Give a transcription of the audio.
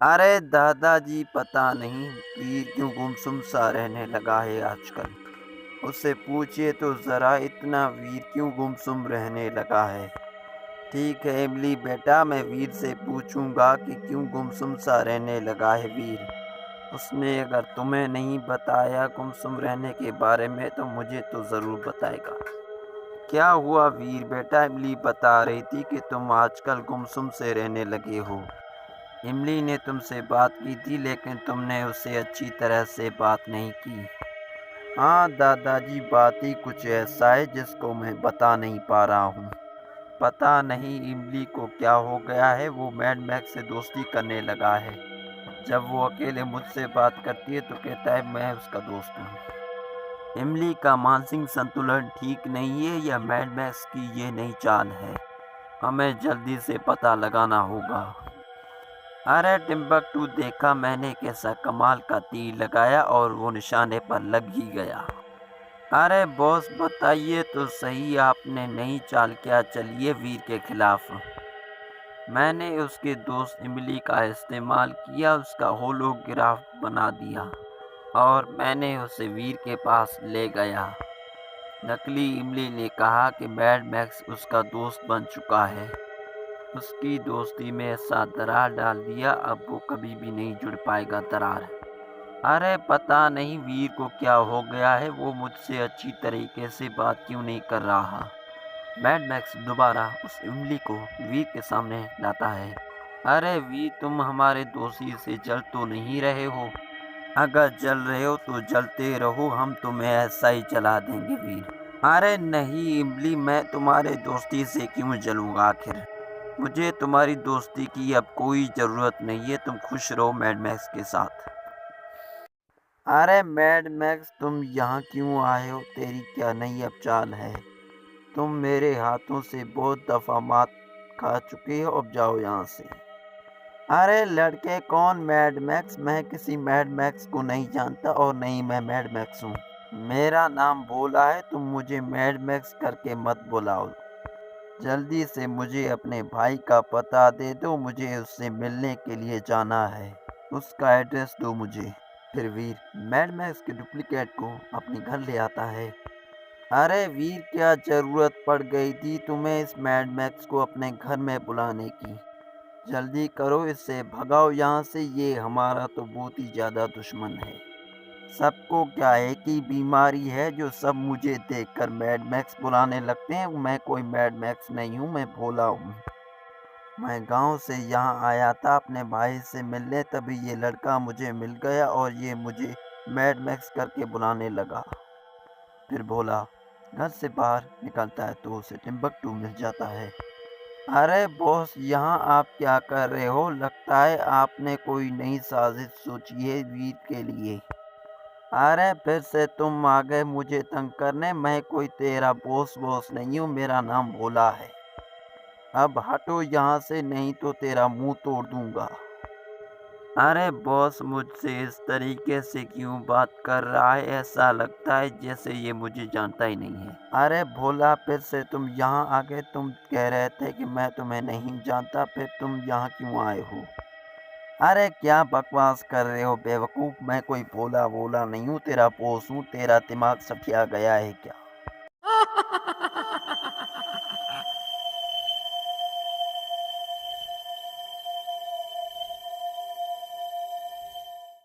अरे दादाजी, पता नहीं वीर क्यों गुमसुम सा रहने लगा है आजकल। उससे पूछिए तो ज़रा, इतना वीर क्यों गुमसुम रहने लगा है। ठीक है इमली बेटा, मैं वीर से पूछूंगा कि क्यों गुमसुम सा रहने लगा है वीर। उसने अगर तुम्हें नहीं बताया गुमसुम रहने के बारे में तो मुझे तो ज़रूर बताएगा। क्या हुआ वीर बेटा? इमली बता रही थी कि तुम आजकल गुमसुम से रहने लगे हो। इमली ने तुमसे बात की थी लेकिन तुमने उससे अच्छी तरह से बात नहीं की। हाँ दादाजी, बात ही कुछ ऐसा है जिसको मैं बता नहीं पा रहा हूँ। पता नहीं इमली को क्या हो गया है, वो मैड मैक्स से दोस्ती करने लगा है। जब वो अकेले मुझसे बात करती है तो कहता है मैं उसका दोस्त हूँ। इमली का मानसिक संतुलन ठीक नहीं है या मैड मैक्स की ये नई चाल है? हमें जल्दी से पता लगाना होगा। अरे टिम्बकटू, देखा मैंने कैसा कमाल का तीर लगाया और वो निशाने पर लग ही गया। अरे बॉस, बताइए तो सही, आपने नई चाल क्या चली है वीर के खिलाफ? मैंने उसके दोस्त इमली का इस्तेमाल किया, उसका होलोग्राफ बना दिया और मैंने उसे वीर के पास ले गया। नकली इमली ने कहा कि मैड मैक्स उसका दोस्त बन चुका है। उसकी दोस्ती में ऐसा दरार डाल दिया, अब वो कभी भी नहीं जुड़ पाएगा दरार। अरे पता नहीं वीर को क्या हो गया है, वो मुझसे अच्छी तरीके से बात क्यों नहीं कर रहा। मैड मैक्स दोबारा उस इमली को वीर के सामने लाता है। अरे वीर, तुम हमारे दोस्ती से जल तो नहीं रहे हो? अगर जल रहे हो तो जलते रहो, हम तुम्हें ऐसा ही जला देंगे वीर। अरे नहीं इमली, मैं तुम्हारे दोस्ती से क्यों जलूंगा आखिर? मुझे तुम्हारी दोस्ती की अब कोई ज़रूरत नहीं है, तुम खुश रहो मैड मैक्स के साथ। अरे मैड मैक्स, तुम यहाँ क्यों आए हो? तेरी क्या नई अब चाल है? तुम मेरे हाथों से बहुत दफ़ा मात खा चुके हो, अब जाओ यहाँ से। अरे लड़के, कौन मैड मैक्स? मैं किसी मैड मैक्स को नहीं जानता और नहीं मैं मैड मैक्स हूँ। मेरा नाम भोला है, तुम मुझे मैड मैक्स करके मत बुलाओ। जल्दी से मुझे अपने भाई का पता दे दो, मुझे उससे मिलने के लिए जाना है। उसका एड्रेस दो मुझे। फिर वीर मैड मैक्स के डुप्लीकेट को अपने घर ले आता है। अरे वीर, क्या जरूरत पड़ गई थी तुम्हें इस मैड मैक्स को अपने घर में बुलाने की? जल्दी करो, इससे भगाओ यहाँ से, ये हमारा तो बहुत ही ज़्यादा दुश्मन है। सबको क्या है कि बीमारी है जो सब मुझे देखकर मैड मैक्स बुलाने लगते हैं। मैं कोई मैड मैक्स नहीं हूँ, मैं भोला हूँ। मैं गांव से यहाँ आया था अपने भाई से मिलने, तभी ये लड़का मुझे मिल गया और ये मुझे मैड मैक्स करके बुलाने लगा। फिर भोला घर से बाहर निकलता है तो उसे टिम्बकटू मिल जाता है। अरे बॉस, यहाँ आप क्या कर रहे हो? लगता है आपने कोई नई साजिश सोची है वीर के लिए। अरे फिर से तुम आ गए मुझे तंग करने। मैं कोई तेरा बॉस बॉस नहीं हूँ, मेरा नाम भोला है। अब हटो यहाँ से, नहीं तो तेरा मुंह तोड़ दूंगा। अरे बॉस, मुझसे इस तरीके से क्यों बात कर रहा है? ऐसा लगता है जैसे ये मुझे जानता ही नहीं है। अरे भोला, फिर से तुम यहाँ आ गए। तुम कह रहे थे कि मैं तुम्हें नहीं जानता, फिर तुम यहाँ क्यों आए हो? अरे क्या बकवास कर रहे हो बेवकूफ़? मैं कोई भोला वोला नहीं हूँ, तेरा बॉस हूँ। तेरा दिमाग सठिया गया है क्या?